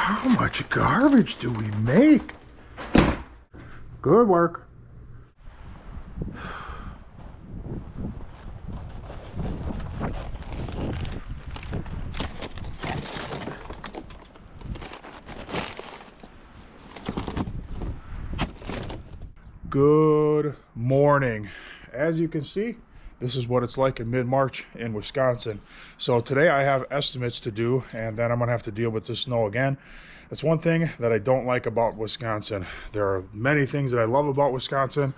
How much garbage do we make? Good work. Good morning. As you can see, this is what it's like in mid-March in Wisconsin. So today I have estimates to do, and then I'm gonna have to deal with the snow again. That's one thing that I don't like about Wisconsin. There are many things that I love about Wisconsin,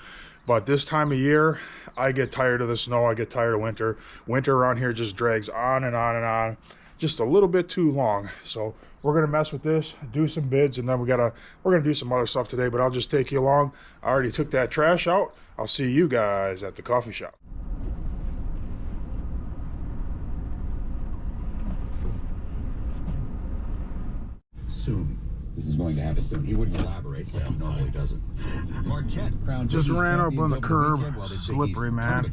but this time of year, I get tired of the snow. I get tired of winter. Winter around here just drags on and on and on, just a little bit too long. So we're gonna mess with this, do some bids, and then we're gonna do some other stuff today, but I'll just take you along. I already took that trash out. I'll see you guys at the coffee shop. Soon. This is going to happen soon. He wouldn't elaborate, but he normally doesn't. Marquette crowned just ran up on the curb. Slippery, man.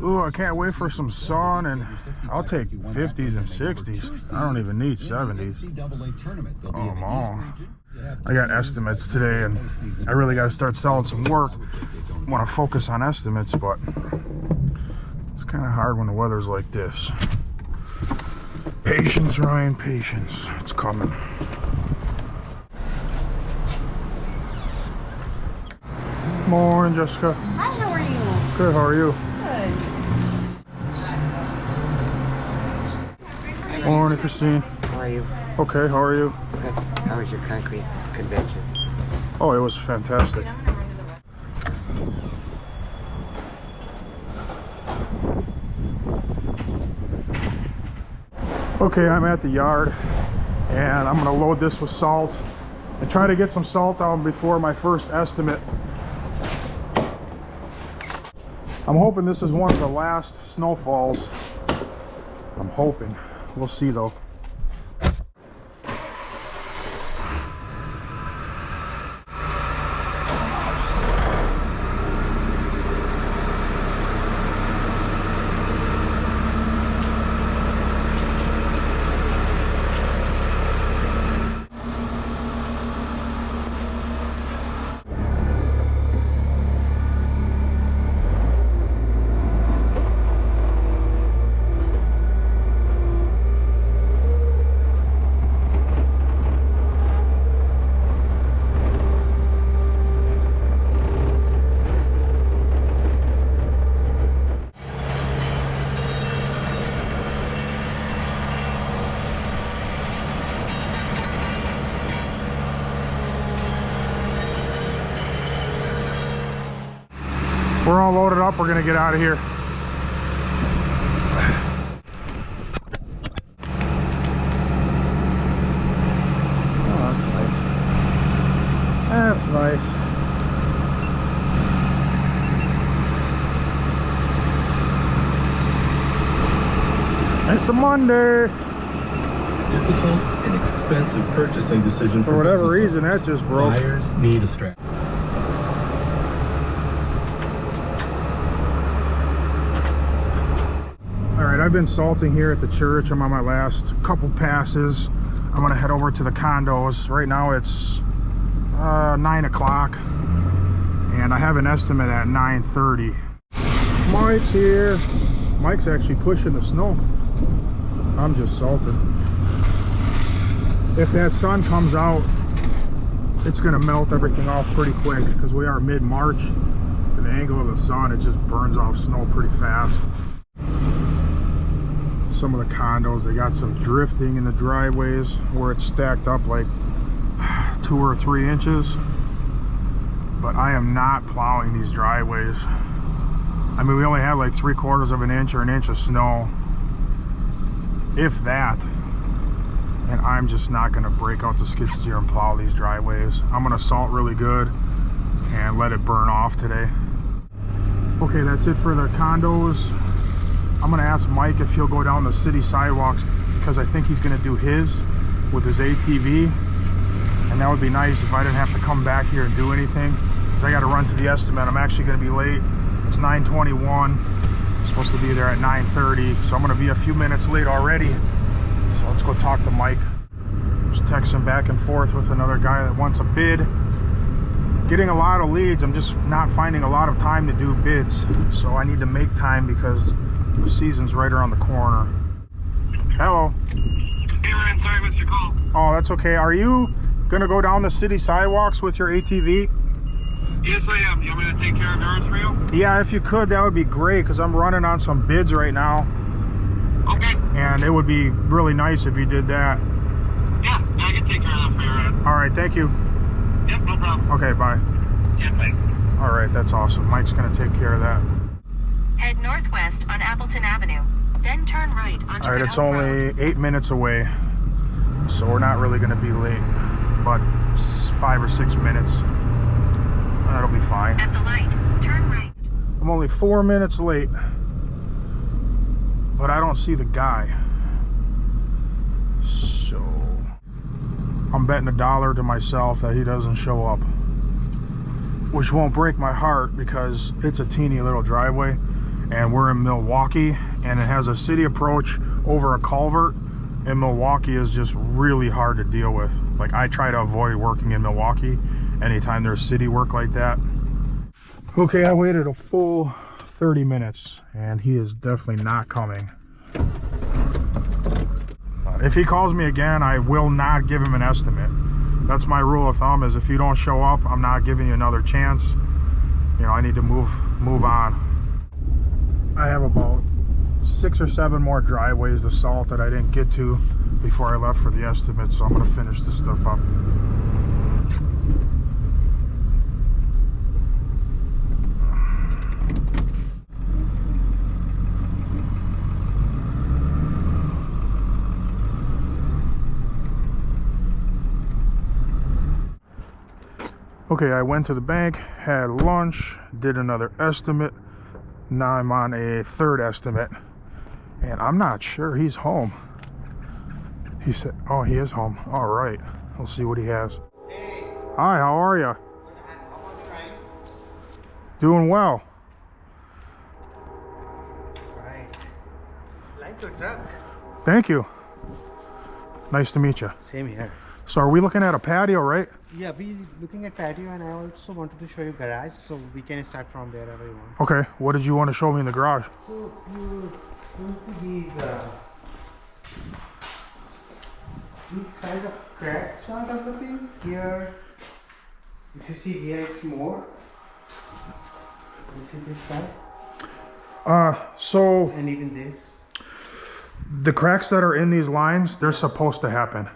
Ooh, I can't wait for some sun, and I'll take 50s and 60s. I don't even need 70s. Oh, man. I got estimates today, and I really got to start selling some work. I want to focus on estimates, but it's kind of hard when the weather's like this. Patience, Ryan, patience. It's coming. Morning, Jessica. Hi, how are you? Good, how are you? Good. Morning, Christine. How are you? Okay, how are you? Good. How was your concrete convention? Oh, it was fantastic. Okay, I'm at the yard, and I'm gonna load this with salt and try to get some salt down before my first estimate. I'm hoping this is one of the last snowfalls. I'm hoping. We'll see though. We're all loaded up. We're gonna get out of here. Oh, that's nice. That's nice. It's a Monday. Difficult and expensive purchasing decision For whatever reason, that just broke. Buyers need a strategy. I've been salting here at the church. I'm on my last couple passes. I'm gonna head over to the condos. Right now it's 9 o'clock, and I have an estimate at 9:30. Mike's here. Mike's actually pushing the snow. I'm just salting. If that sun comes out, it's gonna melt everything off pretty quick, because we are mid-March, and the angle of the sun, it just burns off snow pretty fast. Some of the condos, they got some drifting in the driveways where it's stacked up like 2 or 3 inches, but I am not plowing these driveways. I mean, we only had like 3/4 of an inch or an inch of snow, if that, and I'm just not going to break out the skid steer and plow these driveways. I'm going to salt really good and let it burn off today. Okay, that's it for the condos. I'm gonna ask Mike if he'll go down the city sidewalks, because I think he's gonna do his with his ATV, and that would be nice if I didn't have to come back here and do anything, because I gotta run to the estimate. I'm actually gonna be late. It's 9:21. I'm supposed to be there at 9:30, so I'm gonna be a few minutes late already. So let's go talk to Mike. texting back and forth with another guy that wants a bid. Getting a lot of leads. I'm just not finding a lot of time to do bids. So I need to make time because the season's right around the corner. Hello. Hey Ryan, sorry I missed your call. Oh, that's okay. Are you gonna go down the city sidewalks with your ATV? Yes, I am. You want me to take care of yours for you? Yeah, if you could, that would be great because I'm running on some bids right now. Okay. And it would be really nice if you did that. Yeah, I can take care of that for you, Ryan. All right, thank you. Yep, no problem. Okay, bye. Yeah, thanks. All right, that's awesome. Mike's gonna take care of that. Head northwest on Appleton Avenue, then turn right onto All right, Goodell it's Road. only 8 minutes away, so we're not really gonna be late, but 5 or 6 minutes. That'll be fine. At the light, turn right. I'm only 4 minutes late, but I don't see the guy. So I'm betting $1 to myself that he doesn't show up, which won't break my heart because it's a teeny little driveway and we're in Milwaukee and it has a city approach over a culvert, and Milwaukee is just really hard to deal with. Like, I try to avoid working in Milwaukee anytime there's city work like that. Okay, I waited a full 30 minutes and he is definitely not coming. If he calls me again, I will not give him an estimate. That's my rule of thumb, is if you don't show up, I'm not giving you another chance. You know, I need to move on. I have about 6 or 7 more driveways to salt that I didn't get to before I left for the estimate, so I'm gonna finish this stuff up. Okay, I went to the bank, had lunch, did another estimate. Now I'm on a 3rd estimate, and I'm not sure he's home. He said, oh, he is home. All right, we'll see what he has. Hey, Hi, how are you? how are you, Ryan? Doing well. Right. Like your truck. Thank you. Nice to meet you. Same here. So are we looking at a patio, right? Yeah, we looking at patio, and I also wanted to show you garage, so we can start from wherever you want. Okay, what did you want to show me in the garage? So you will see these kind of cracks start developing here. If you see here, it's more. You see this guy, So and even this. the cracks that are in these lines, they're supposed to happen.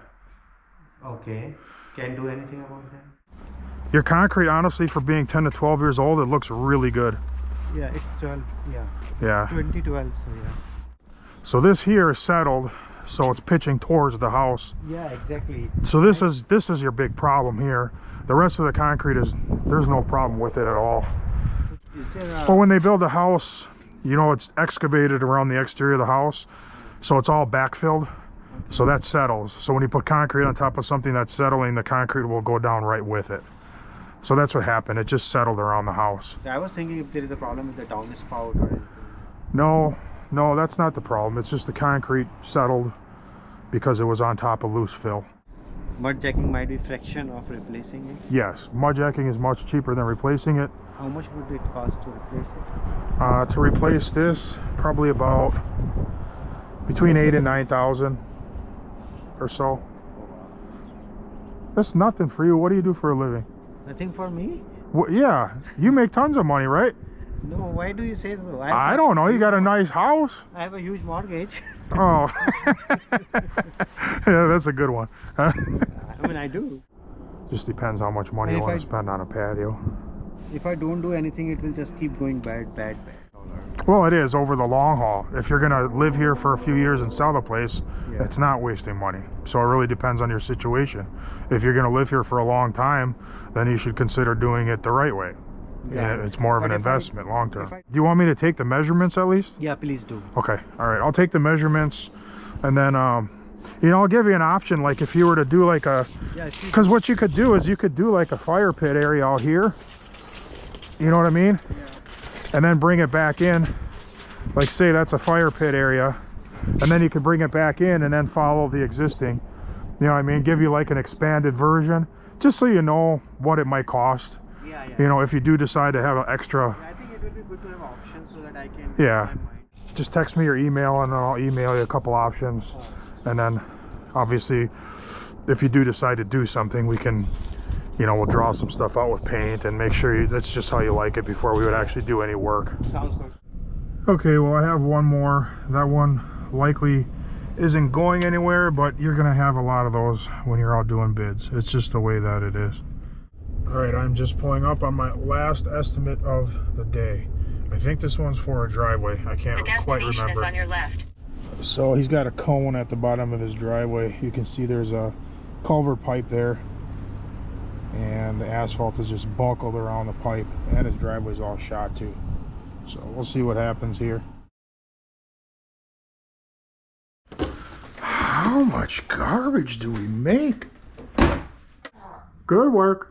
Okay. Can't do anything about that. Your concrete, honestly, for being 10 to 12 years old, it looks really good. Yeah, it's 12. Yeah, Yeah. 2012. So yeah. So this here is settled, so it's pitching towards the house. Yeah, exactly. So this is your big problem here. The rest of the concrete there's no problem with it at all. Is there a... But when they build the house, you know, it's excavated around the exterior of the house, so it's all backfilled. So that settles. So when you put concrete on top of something that's settling, the concrete will go down right with it. So that's what happened. It just settled around the house. I was thinking if there is a problem with the downspout or anything. No, that's not the problem. It's just the concrete settled because it was on top of loose fill. Mud jacking might be fraction of replacing it. Yes, mud jacking is much cheaper than replacing it. How much would it cost to replace it? To replace this, probably about between 8,000 and 9,000 or so. That's nothing for you. What do you do for a living? Nothing for me? Well, yeah, you make tons of money, right? No, why do you say so? I don't know. You got a nice house. I have a huge mortgage. Oh, yeah, that's a good one. I mean, I do. Just depends how much money And you if want I- to spend on a patio. If I don't do anything, it will just keep going bad. Well, it is over the long haul. If you're gonna live here for a few years and sell the place, Yeah. it's not wasting money. So it really depends on your situation. If you're gonna live here for a long time, then you should consider doing it the right way. Yeah. It's more of an But if I- investment long term. if I- Do you want me to take the measurements at least? Yeah, please do. Okay, all right, I'll take the measurements, and then you know, I'll give you an option, like if you were to do like a, Yeah, she- because what you could do is you could do like a fire pit area out here, you know what I mean? Yeah. And then bring it back in, like say that's a fire pit area, and then you could bring it back in and then follow the existing, You know what I mean? Give you like an expanded version, just so you know what it might cost. Yeah, yeah. You know, if you do decide to have an extra. I think it will be good to have options so that I can. Yeah. My mind. Just text me your email and I'll email you a couple options. And then obviously if you do decide to do something, we can, you know, we'll draw some stuff out with paint and make sure that's just how you like it before we would actually do any work. Sounds good. Okay, well I have one more. That one likely isn't going anywhere, but you're gonna have a lot of those when you're out doing bids. It's just the way that it is. All right, I'm just pulling up on my last estimate of the day. I think this one's for a driveway. I can't The quite destination is remember. on your left. So he's got a cone at the bottom of his driveway. You can see there's a culvert pipe there, and the asphalt is just buckled around the pipe, and his driveway's all shot too. So we'll see what happens here. How much garbage do we make? Good work.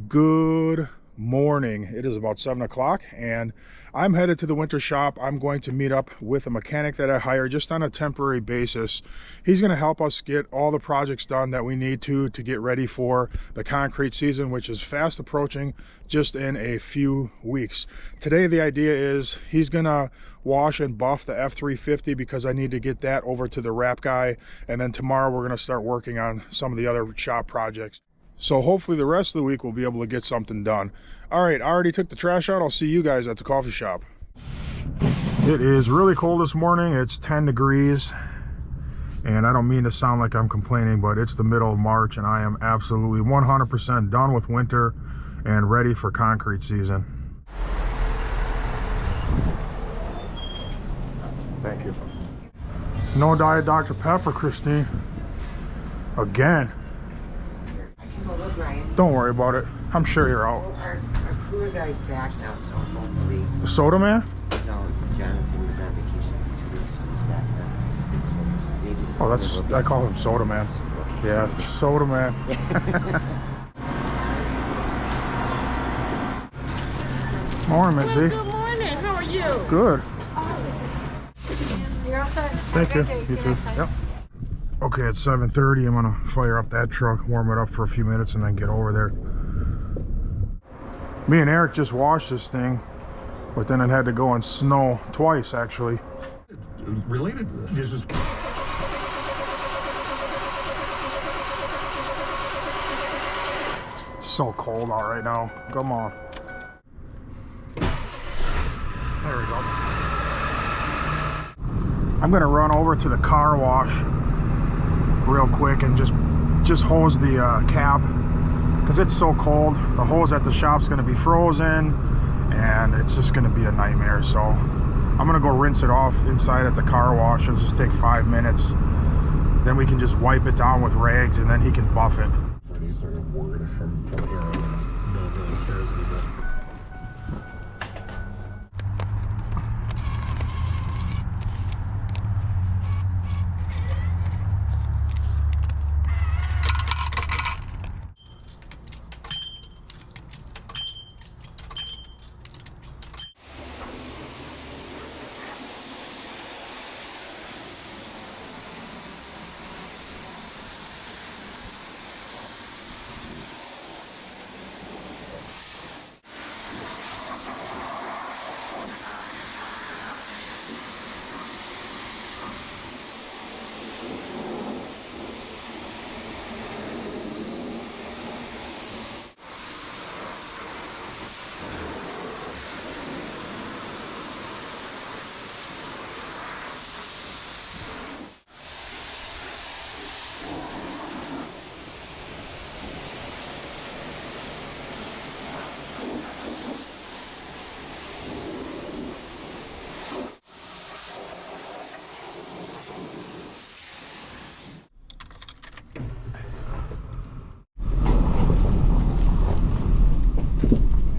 Good morning. It is about 7 o'clock and I'm headed to the winter shop. I'm going to meet up with a mechanic that I hired just on a temporary basis. He's going to help us get all the projects done that we need to get ready for the concrete season, which is fast approaching, just in a few weeks. Today the idea is he's going to wash and buff the F-350 because I need to get that over to the wrap guy, and then tomorrow we're going to start working on some of the other shop projects. So hopefully the rest of the week we'll be able to get something done. All right, I already took the trash out. I'll see you guys at the coffee shop. It is really cold this morning. It's 10 degrees. And I don't mean to sound like I'm complaining, but it's the middle of March and I am absolutely 100% done with winter and ready for concrete season. Thank you. No Diet Dr. Pepper, Christine. Again. Don't worry about it. I'm sure you're out. Well, our poor guy's back now, so hopefully. The soda man? No, Jonathan was on vacation for 2 weeks, so he's back now. So maybe Oh, that's, I call him soda man. Yeah, soda man. Morning, Missy. Good morning. How are you? Good. You're all set. Thank you. You too. Yep. Okay, it's 7:30. I'm gonna fire up that truck, warm it up for a few minutes, and then get over there. Me and Eric just washed this thing, but then it had to go in snow twice, actually. Related to this is It's so cold out right now. Come on. There we go. I'm gonna run over to the car wash real quick and just hose the cab because it's so cold. The hose at the shop's gonna be frozen and it's just gonna be a nightmare. So I'm gonna go rinse it off inside at the car wash. It'll just take 5 minutes. Then we can just wipe it down with rags and then he can buff it. any sort of word from Aaron. No one really cares anymore.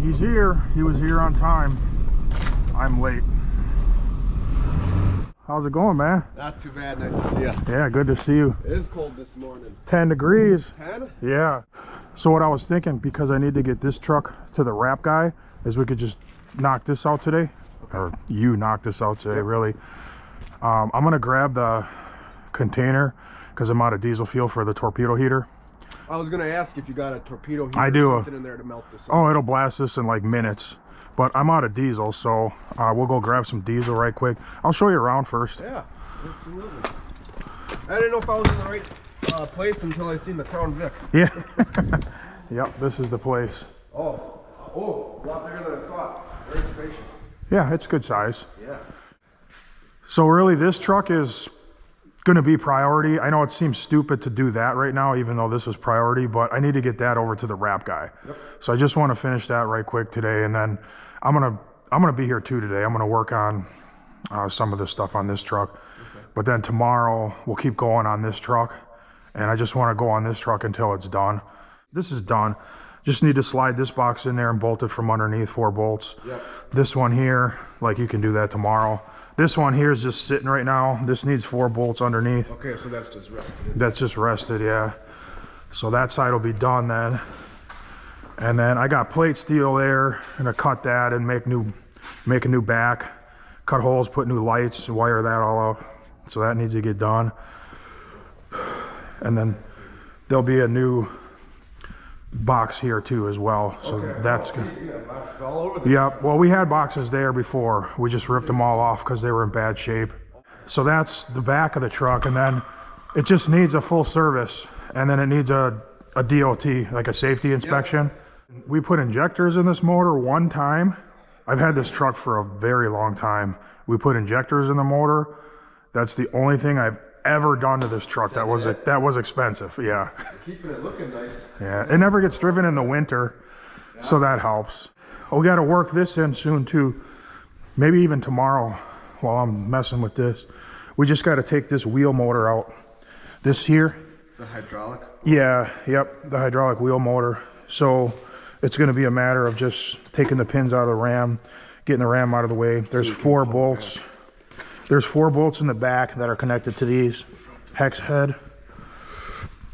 He's here. He was here on time. I'm late. How's it going, man? Not too bad. Nice to see you. Yeah, good to see you. It is cold this morning. 10 degrees. 10? Yeah. So what I was thinking, because I need to get this truck to the wrap guy, is we could just knock this out today. Or you knock this out today, really. I'm gonna grab the container because I'm out of diesel fuel for the torpedo heater. I was gonna ask if you got a torpedo heater I do. or something in there to melt this. Oh, it'll blast this in like minutes. But I'm out of diesel, so we'll go grab some diesel right quick. I'll show you around first. Yeah, absolutely. I didn't know if I was in the right place until I seen the Crown Vic. Yeah. Yep, this is the place. Oh, a lot bigger than I thought. Very spacious. Yeah, it's good size. Yeah. So really this truck is going to be priority. I know it seems stupid to do that right now, even though this is priority, but I need to get that over to the wrap guy. Yep. So I just want to finish that right quick today, and then I'm gonna be here too today. I'm gonna work on some of the stuff on this truck. Okay. But then tomorrow we'll keep going on this truck, and I just want to go on this truck until it's done. This is done. Just need to slide this box in there and bolt it from underneath, 4 bolts. Yep. This one here, like, you can do that tomorrow. This one here is just sitting right now. This needs 4 bolts underneath. Okay, so that's just rested. That's just rested, yeah. So that side will be done then. And then I got plate steel there. I'm gonna cut that and make a new back, cut holes, put new lights, wire that all up. So that needs to get done. And then there'll be a new box here too as well. So okay. That's good. You got boxes all over this. Yeah, well, we had boxes there before. We just ripped them all off because they were in bad shape. So that's the back of the truck, and then it just needs a full service, and then it needs a DOT, like a safety inspection. Yep. We put injectors in this motor one time. I've had this truck for a very long time. We put injectors in the motor. That's the only thing I've ever done to this truck. That was expensive. Yeah. Keeping it looking nice. Yeah, it never gets driven in the winter, so that helps. We got to work this in soon too. Maybe even tomorrow while I'm messing with this. We just got to take this wheel motor out. This here. The hydraulic? Yeah, yep, the hydraulic wheel motor. So it's going to be a matter of just taking the pins out of the ram, getting the ram out of the way. There's 4 bolts. There's 4 bolts in the back that are connected to these hex head,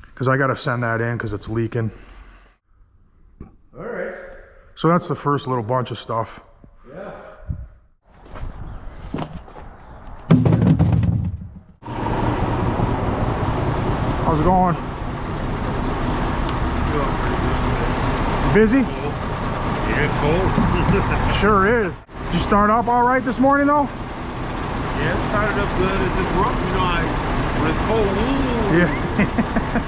because I got to send that in because it's leaking. All right. So that's the first little bunch of stuff. Yeah. How's it going? Busy? Yeah, cold. Sure is. Did you start up all right this morning though? Yeah, it started up good. It's just rough, you know. When it's cold, ooh. Yeah.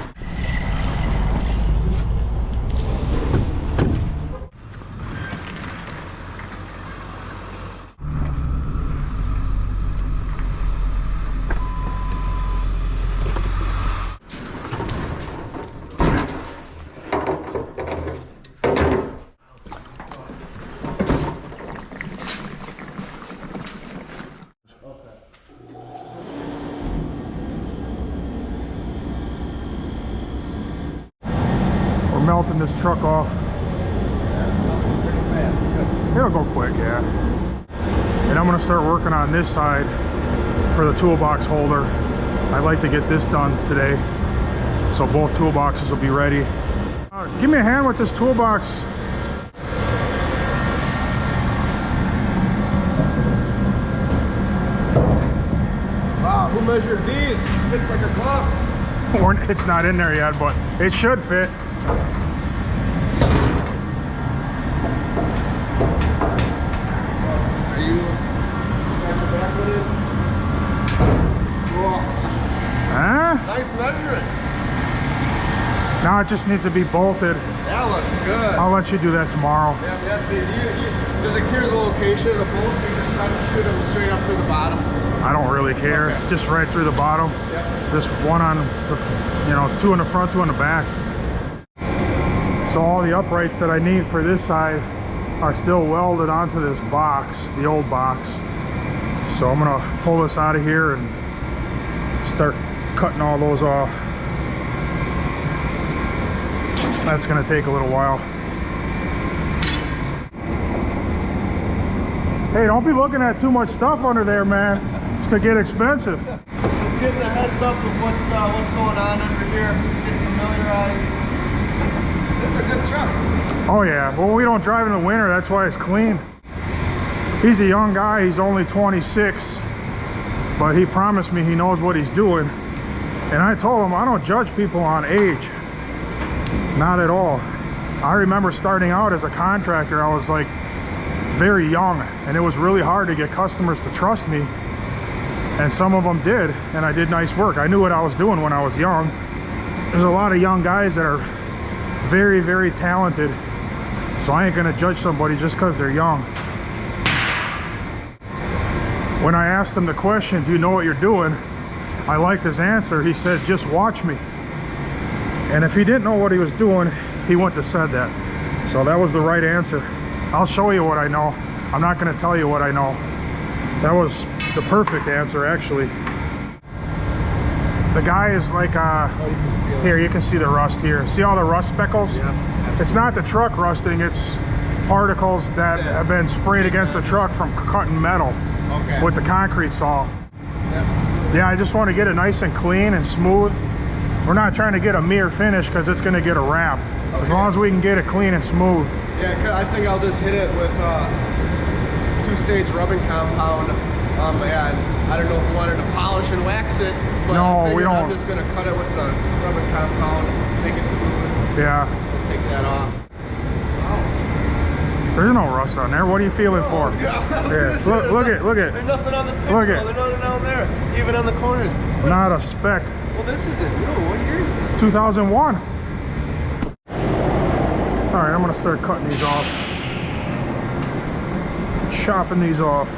Melting this truck off. It'll go quick, yeah. And I'm gonna start working on this side for the toolbox holder. I'd like to get this done today, so both toolboxes will be ready. Give me a hand with this toolbox. Wow, who measured these? Fits like a glove. Or it's not in there yet, but it should fit. Nice measuring. Now it just needs to be bolted. That looks good. I'll let you do that tomorrow. Yeah, that's it. Does it care the location of the bolts? You just try to shoot them straight up through the bottom? I don't really care. Okay. Just right through the bottom. Yep. Just one on the, 2 in the front, 2 in the back. So all the uprights that I need for this side are still welded onto this box, the old box. So I'm gonna pull this out of here and start cutting all those off. That's gonna take a little while. Hey, don't be looking at too much stuff under there, man. It's gonna get expensive. Let's get a heads up of what's going on under here. Get familiarized. This is a good truck. Oh yeah, well, we don't drive in the winter, that's why it's clean. He's a young guy, he's only 26. but he promised me he knows what he's doing. And I told him I don't judge people on age, not at all. I remember starting out as a contractor, I was like very young, and it was really hard to get customers to trust me, and some of them did, and I did nice work. I knew what I was doing when I was young. There's a lot of young guys that are very, very talented, so I ain't gonna judge somebody just because they're young. When I asked him the question, do you know what you're doing, I liked his answer. He said, just watch me. And if he didn't know what he was doing, he wouldn't have said that. So that was the right answer. I'll show you what I know. I'm not going to tell you what I know. That was the perfect answer, actually. The guy is like, here, you can see the rust here. See all the rust speckles? Yeah. It's not the truck rusting, it's particles that have been sprayed against the truck from cutting metal with the concrete saw. Absolutely. Yeah, I just want to get it nice and clean and smooth. We're not trying to get a mere finish because it's going to get a wrap. As long as we can get it clean and smooth. Yeah, I think I'll just hit it with two-stage rubbing compound. And I don't know if you wanted to polish and wax it, but No, we don't. I'm just going to cut it with the rubbing compound, make it smooth. Yeah. We'll take that off. There's no rust on there. What are you feeling for? Yeah. Look at. There's nothing on the picture. Look at. There's nothing down there, even on the corners. Not a speck. Well, this isn't new. What year is this? 2001. All right, I'm gonna start cutting these off. Chopping these off.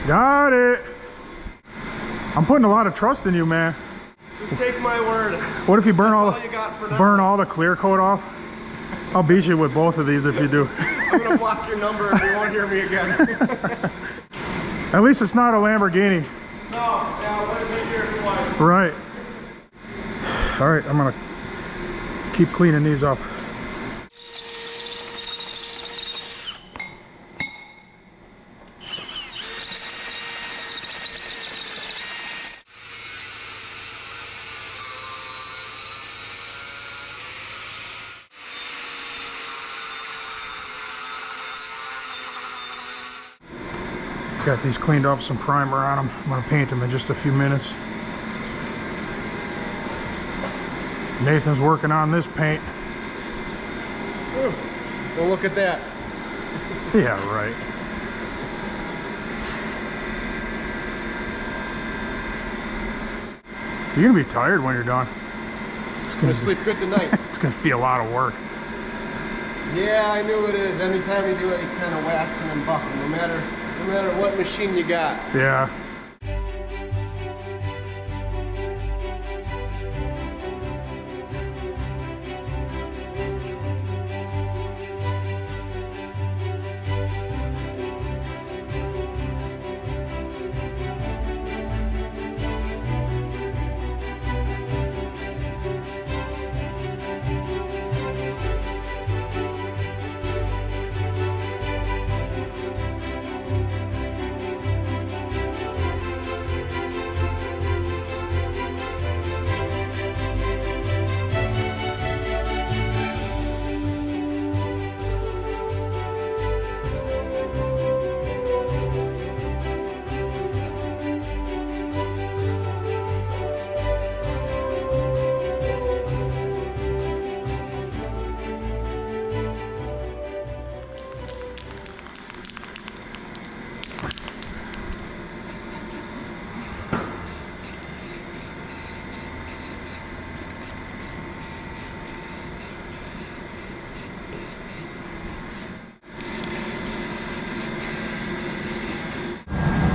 Got it. I'm putting a lot of trust in you, man. Just take my word. What if you burn all you got for now. burn all the clear coat off? I'll beat you with both of these if you do. I'm gonna block your number and you won't hear me again. At least it's not a Lamborghini. No, yeah, I wouldn't be here if it was. Right. All right, I'm gonna keep cleaning these up. Got these cleaned up, some primer on them. I'm gonna paint them in just a few minutes. Nathan's working on this paint. Well, look at that. Yeah, right. You're gonna be tired when you're done. I'm gonna sleep good tonight. It's gonna be a lot of work. Yeah, I knew it is. Anytime you do any kind of waxing and buffing, no matter what machine you got. Yeah.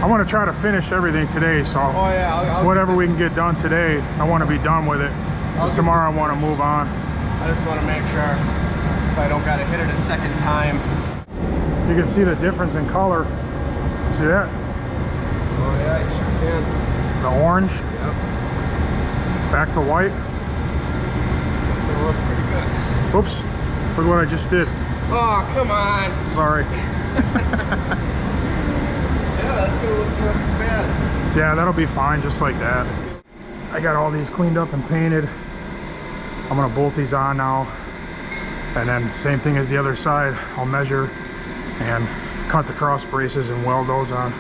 I want to try to finish everything today, so Oh yeah, I'll whatever we can get done today, I want to be done with it. Because tomorrow I want to move on. I just want to make sure if I don't got to hit it a second time. You can see the difference in color. See that? Oh yeah, you sure can. The orange Yep. back to white. It's gonna look pretty good. Oops, look what I just did. Oh, come on. Sorry. Yeah, that's gonna look not too bad. Yeah, that'll be fine just like that. I got all these cleaned up and painted. I'm gonna bolt these on now. And then same thing as the other side. I'll measure and cut the cross braces and weld those on.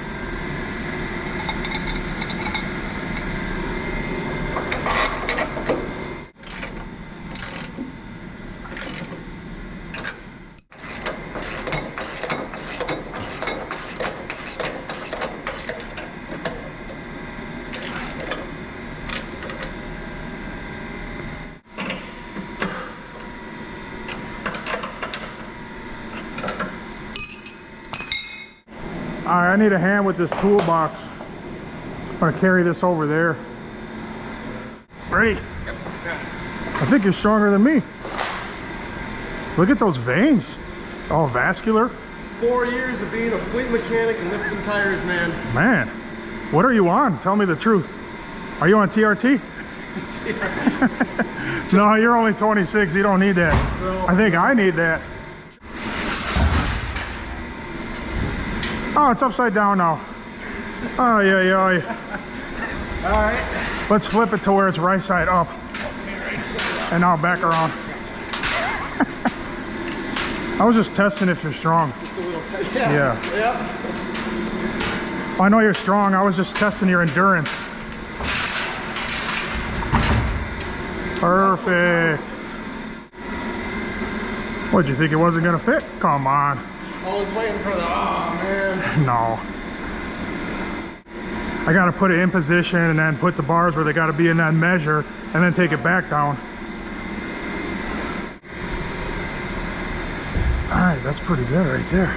All right, I need a hand with this toolbox. I'm gonna carry this over there. Ready? I think you're stronger than me. Look at those veins. All vascular. 4 years of being a fleet mechanic and lifting tires, man. Man, what are you on? Tell me the truth. Are you on TRT? No, you're only 26. You don't need that. I think I need that. Oh, it's upside down now. Oh, yeah. All right. Let's flip it to where it's right side up. And now back around. I was just testing if you're strong. Just a little tight. Yeah. Yep. I know you're strong. I was just testing your endurance. Perfect. What'd you think it wasn't gonna fit? Come on. I was waiting for the, oh man. No. I gotta put it in position and then put the bars where they gotta be in that measure and then take it back down. All right, that's pretty good right there.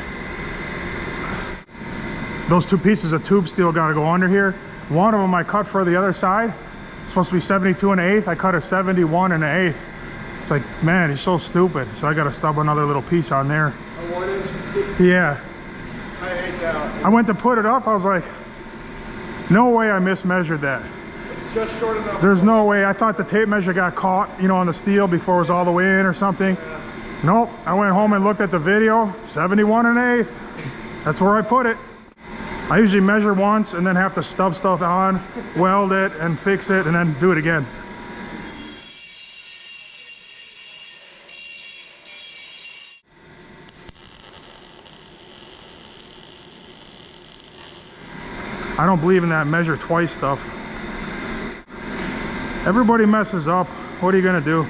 Those two pieces of tube steel gotta go under here. One of them I cut for the other side. It's supposed to be 72 1/8. I cut a 71 1/8. It's like, man, he's so stupid. So I gotta stub another little piece on there. A 1 inch. Yeah. I hate that. I went to put it up. I was like, no way I mismeasured that. It's just short enough. There's no way. I thought the tape measure got caught, you know, on the steel before it was all the way in or something. Yeah. Nope. I went home and looked at the video. 71 1/8. That's where I put it. I usually measure once and then have to stub stuff on, weld it and fix it and then do it again. I don't believe in that measure twice stuff. Everybody messes up. What are you gonna do?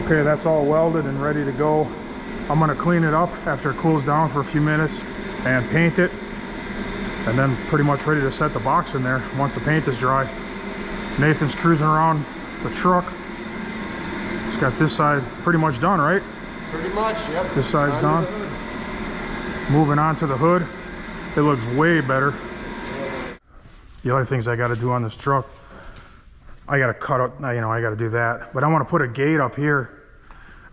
Okay, that's all welded and ready to go. I'm gonna clean it up after it cools down for a few minutes and paint it. And then pretty much ready to set the box in there once the paint is dry. Nathan's cruising around the truck. He's got this side pretty much done, right? Pretty much, yep. This side's done. Moving on to the hood. It looks way better. The other things I gotta do on this truck, I gotta cut up, you know, I gotta do that. But I wanna put a gate up here.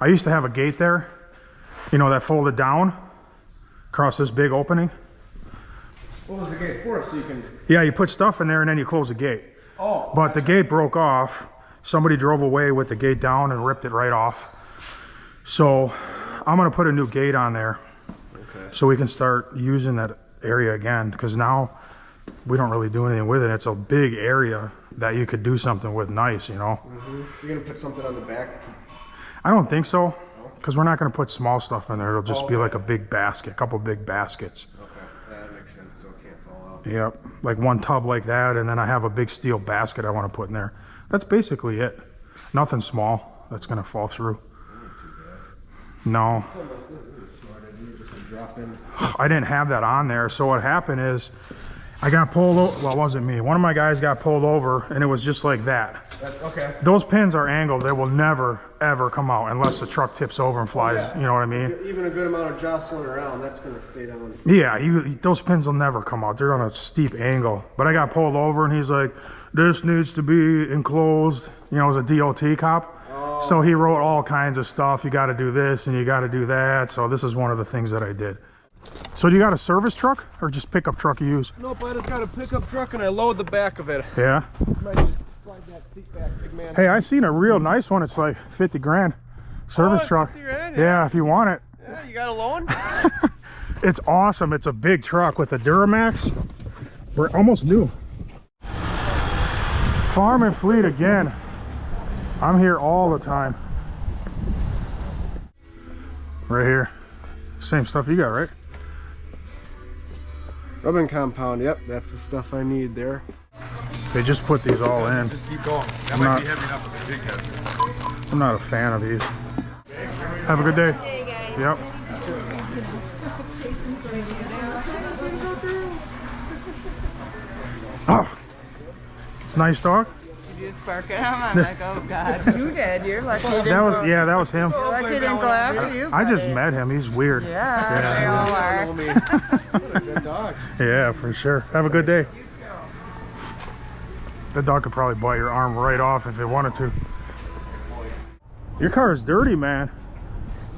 I used to have a gate there, you know, that folded down across this big opening. What was the gate for? So you can. Yeah, you put stuff in there and then you close the gate. Oh. But the gate broke off. Somebody drove away with the gate down and ripped it right off. So I'm gonna put a new gate on there. Okay. So we can start using that area again, because now we don't really do anything with it. It's a big area that you could do something with nice, you know. You're gonna put something on the back I don't think so, because we're not going to put small stuff in there. It'll just be like a big basket, a couple big baskets. Okay, that makes sense. So it can't fall out. Yep, like one tub like that, and then I have a big steel basket I want to put in there. That's basically it. Nothing small that's going to fall through. No. I didn't have that on there, so what happened is I got pulled over. Well, it wasn't me. One of my guys got pulled over, and it was just like that. That's okay. Those pins are angled. They will never, ever come out unless the truck tips over and flies. Yeah. You know what I mean? Even a good amount of jostling around, that's going to stay down. Yeah, those pins will never come out. They're on a steep angle. But I got pulled over, and he's like, this needs to be enclosed. You know, it was a DOT cop. So he wrote all kinds of stuff. You got to do this and you got to do that. So this is one of the things that I did. So do you got a service truck or just pickup truck you use? Nope, I just got a pickup truck and I load the back of it. Yeah. Might just slide that seat back, big man. Hey, I seen a real nice one. It's like 50 grand. Service truck. 50 grand, yeah, if you want it. Yeah, you got a loan? It's awesome. It's a big truck with a Duramax. We're almost new. Farm and Fleet again. I'm here all the time. Right here. Same stuff you got, right? Rubbing compound, yep, that's the stuff I need there. They just put these all in. Just keep going. That I'm might not- be heavy enough for the big heads. I'm not a fan of these. Have a good day. Yep. Oh, it's nice dog. You just bark at him. I'm like, oh God, you did. You're lucky. That was, yeah, that was him. You're lucky he didn't go after you. I just buddy. met him. He's weird. Yeah, they all are. What a good dog. Yeah, for sure. Have a good day. That dog could probably bite your arm right off if it wanted to. Your car is dirty, man.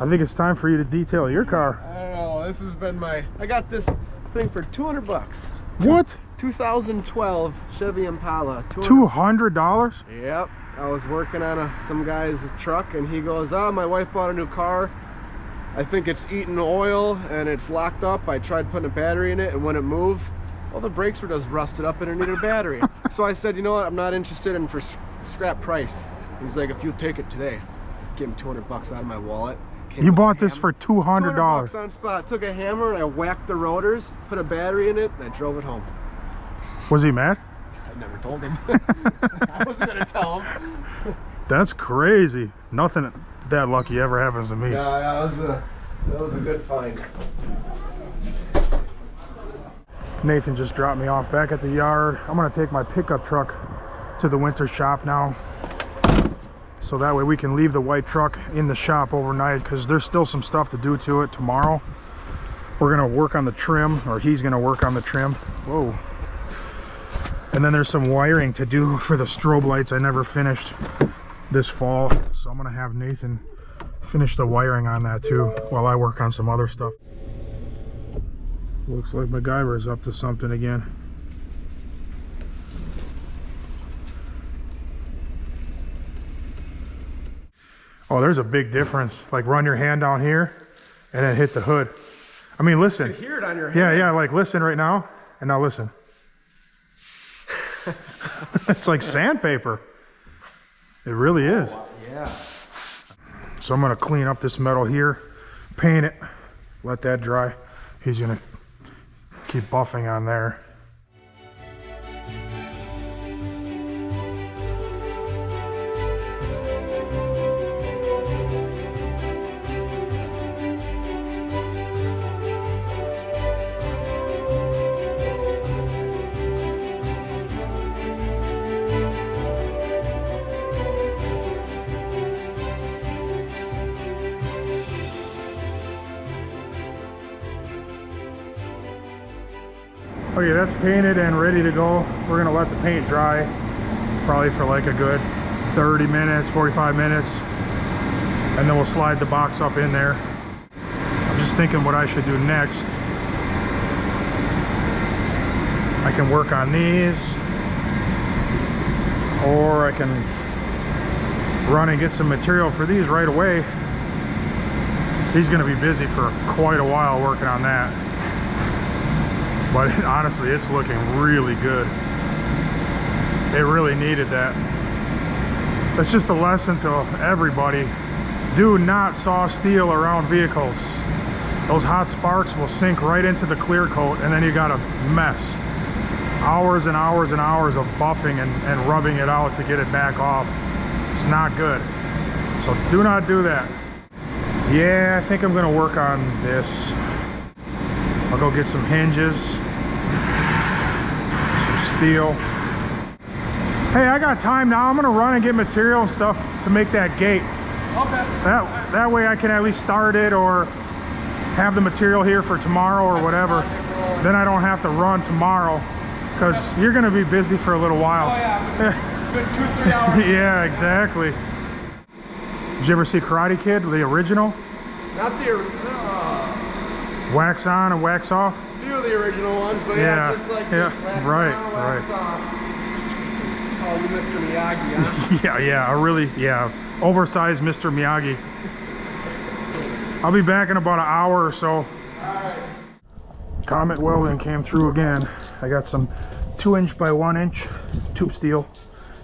I think it's time for you to detail your car. I don't know, this has been I got this thing for 200 bucks. What? 2012 Chevy Impala. $200? Yep. I was working on some guy's truck and he goes, oh, my wife bought a new car. I think it's eating oil and it's locked up. I tried putting a battery in it and when it moved, well, the brakes were just rusted up and it needed a battery. So I said, you know what? I'm not interested in for scrap price. He's like, if you take it today, give him 200 bucks out of my wallet. You bought this for $200? 200 bucks on spot. Took a hammer and I whacked the rotors, put a battery in it, and I drove it home. Was he mad? I never told him. I wasn't gonna tell him. That's crazy. Nothing that lucky ever happens to me. Yeah, that was a good find. Nathan just dropped me off back at the yard. I'm gonna take my pickup truck to the winter shop now. So that way we can leave the white truck in the shop overnight because there's still some stuff to do to it tomorrow. We're gonna work on the trim, or he's gonna work on the trim. Whoa. And then there's some wiring to do for the strobe lights I never finished this fall. So I'm gonna have Nathan finish the wiring on that too while I work on some other stuff. Looks like MacGyver's up to something again. Oh, there's a big difference. Like run your hand down here and then hit the hood. I mean, listen. You can hear it on your hand. Yeah, like listen right now. And now listen. It's like sandpaper. It really is. Yeah. So I'm gonna clean up this metal here, paint it, let that dry. He's gonna keep buffing on there. Okay, that's painted and ready to go. We're gonna let the paint dry probably for like a good 30 minutes, 45 minutes, and then we'll slide the box up in there. I'm just thinking what I should do next. I can work on these, or I can run and get some material for these right away. He's gonna be busy for quite a while working on that. But honestly, it's looking really good. It really needed that. That's just a lesson to everybody. Do not saw steel around vehicles. Those hot sparks will sink right into the clear coat, and then you got a mess. Hours and hours and hours of buffing and rubbing it out to get it back off. It's not good. So do not do that. Yeah, I think I'm gonna work on this. I'll go get some hinges, some steel. Hey, I got time now. I'm gonna run and get material and stuff to make that gate. Okay. That way I can at least start it or have the material here for tomorrow or whatever. Then I don't have to run tomorrow because you're gonna be busy for a little while. Oh yeah, good 2-3 hours. Yeah, exactly. Did you ever see Karate Kid, the original? Not the Wax on and wax off? few of the original ones, but Yeah, just like yeah, this, wax right, on, wax right. off. Oh, you Mr. Miyagi, huh? Yeah, a really, oversized Mr. Miyagi. I'll be back in about an hour or so. Alright. Comet Welding came through again. I got some 2" by 1" tube steel,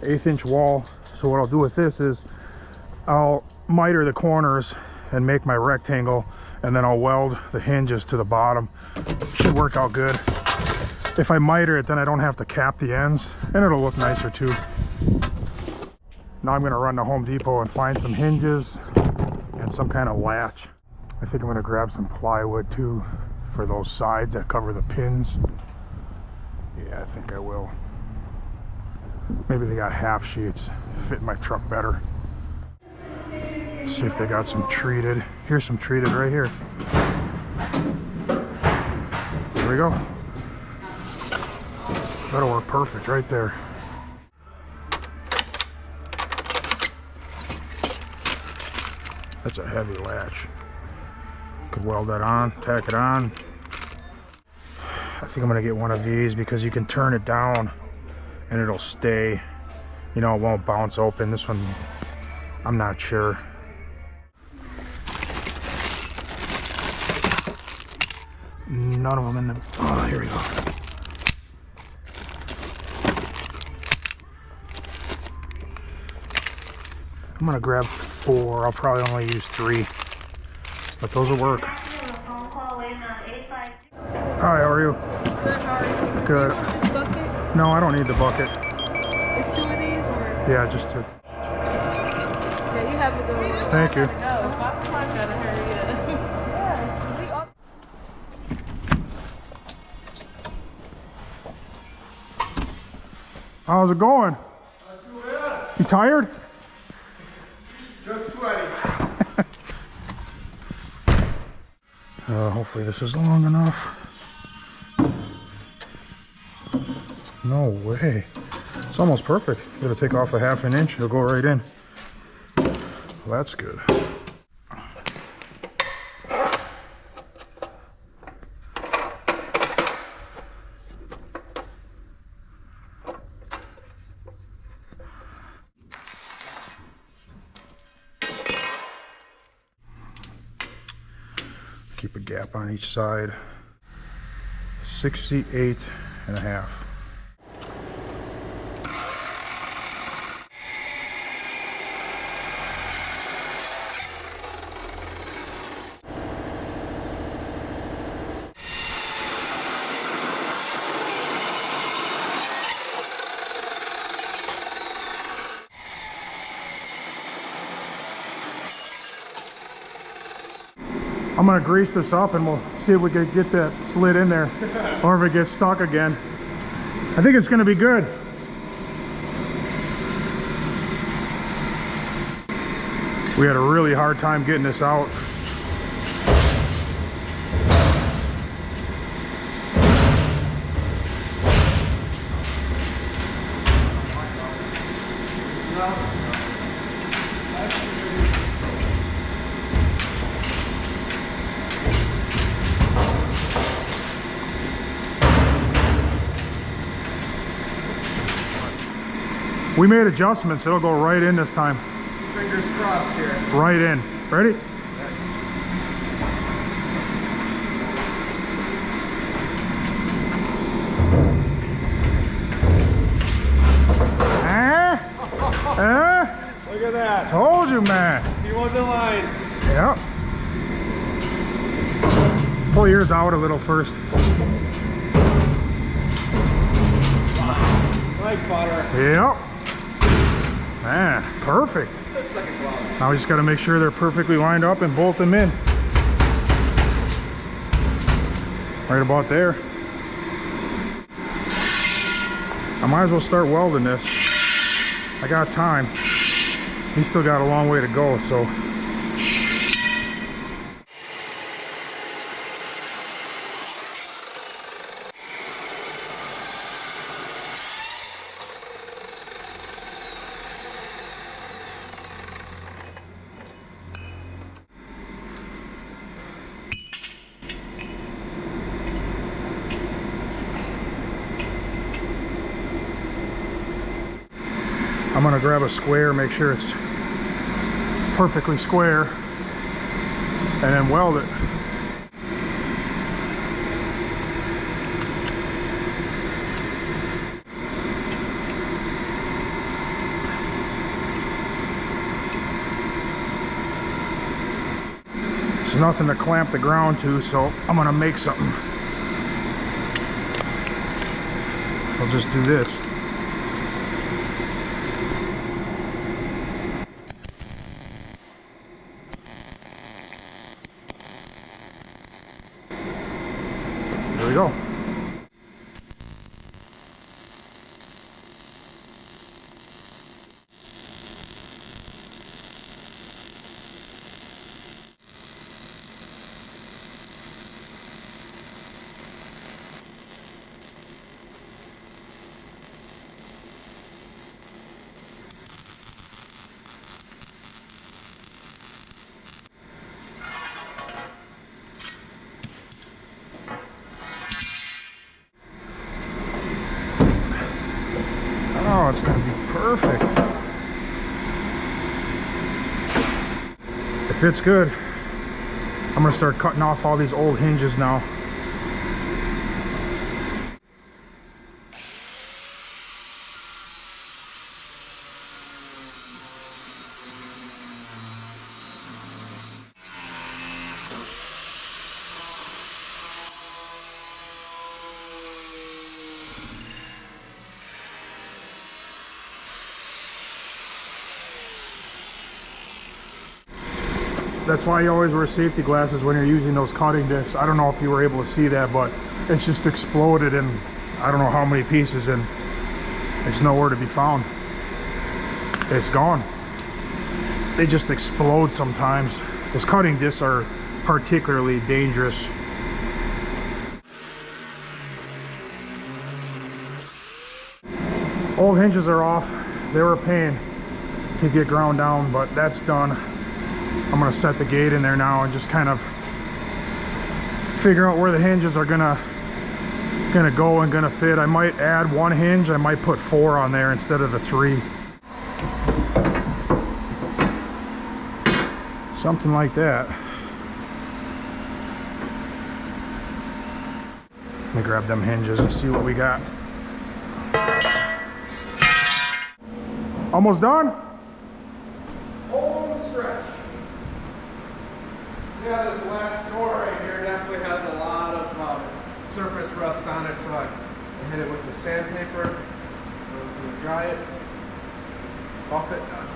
1/8" wall. So what I'll do with this is I'll miter the corners and make my rectangle, and then I'll weld the hinges to the bottom. Should work out good. If I miter it, then I don't have to cap the ends, and it'll look nicer too. Now I'm gonna run to Home Depot and find some hinges and some kind of latch. I think I'm gonna grab some plywood too for those sides that cover the pins. Yeah, I think I will. Maybe they got half sheets, fit my truck better. See if they got some treated. Here's some treated right here. There we go. That'll work perfect right there. That's a heavy latch. Could weld that on, tack it on. I think I'm gonna get one of these because you can turn it down and it'll stay. You know, it won't bounce open. This one, I'm not sure. None of them in the, oh, here we go. I'm gonna grab 4. I'll probably only use 3, but those will work. Hi, how are you? Good, how are you? Good. This bucket? No, I don't need the bucket. Is 2 of these or? Yeah, just 2. Yeah, you have a good one. Thank you. Go. I gotta hurry up. How's it going? Not too bad. You tired? Just sweaty. Hopefully this is long enough. No way. It's almost perfect. You gotta take off a 1/2 inch, it'll go right in. Well, that's good. Keep a gap on each side. 68.5. I'm gonna grease this up and we'll see if we can get that slid in there or if it gets stuck again. I think it's gonna be good. We had a really hard time getting this out. We made adjustments, it'll go right in this time. Fingers crossed here. Right in. Ready? Look at that. Told you, man. You goes the line. Yep. Pull yours out a little first. Like butter. Yep. Man, perfect. Now we just got to make sure they're perfectly lined up and bolt them in. Right about there. I might as well start welding this. I got time. He's still got a long way to go, so. I'm gonna grab a square, make sure it's perfectly square, and then weld it. There's nothing to clamp the ground to, so I'm gonna make something. I'll just do this. There we go. Oh, it's going to be perfect. It fits good. I'm going to start cutting off all these old hinges now. That's why you always wear safety glasses when you're using those cutting discs. I don't know if you were able to see that, but it's just exploded in I don't know how many pieces, and it's nowhere to be found. It's gone. They just explode sometimes. Those cutting discs are particularly dangerous. Old hinges are off. They were a pain to get ground down, but that's done. I'm gonna set the gate in there now and just kind of figure out where the hinges are gonna go and gonna fit. I might add one hinge. I might put 4 on there instead of the 3. Something like that. Let me grab them hinges and see what we got. Almost done? Home stretch. Yeah, this last door right here definitely has a lot of surface rust on it, so I hit it with the sandpaper. I was going to dry it, buff it, done.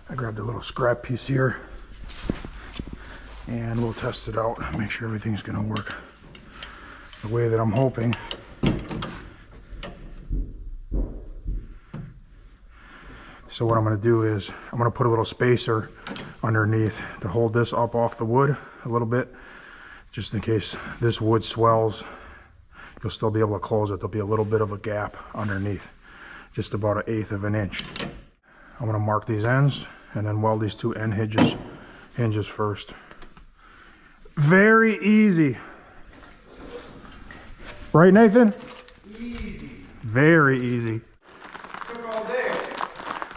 I grabbed a little scrap piece here and we'll test it out, make sure everything's gonna work the way that I'm hoping. So what I'm gonna do is I'm gonna put a little spacer underneath to hold this up off the wood a little bit, just in case this wood swells. You'll still be able to close it. There'll be a little bit of a gap underneath, just about 1/8 of an inch. I'm gonna mark these ends and then weld these 2 end hinges first. Very easy. Right, Nathan? Easy. Very easy. Took all day.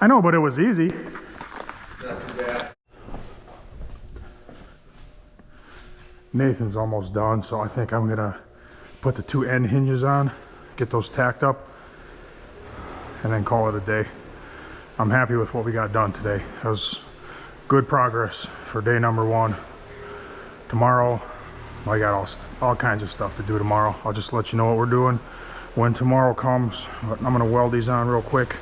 I know, but it was easy. Not too bad. Nathan's almost done, so I think I'm gonna put the 2 end hinges on, get those tacked up, and then call it a day. I'm happy with what we got done today. It was good progress for day number 1. Tomorrow, I got all kinds of stuff to do tomorrow. I'll just let you know what we're doing when tomorrow comes. But I'm gonna weld these on real quick.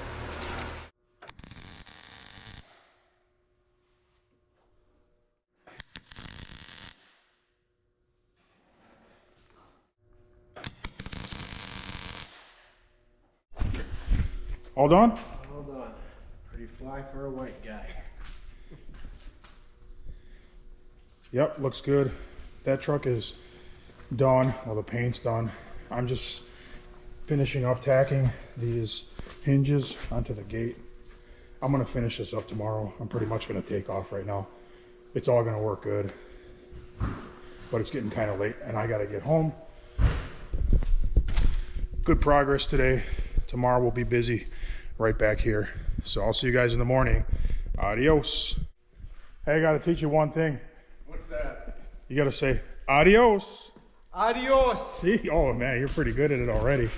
All done? Hold on. Pretty fly for a white guy. Yep, looks good. That truck is done. Well, the paint's done. I'm just finishing up tacking these hinges onto the gate. I'm gonna finish this up tomorrow. I'm pretty much gonna take off right now. It's all gonna work good, but it's getting kind of late and I gotta get home. Good progress today. Tomorrow we'll be busy right back here. So I'll see you guys in the morning. Adios. Hey, I gotta teach you one thing. What's that? You gotta say adios. Adios. See? Oh man, you're pretty good at it already.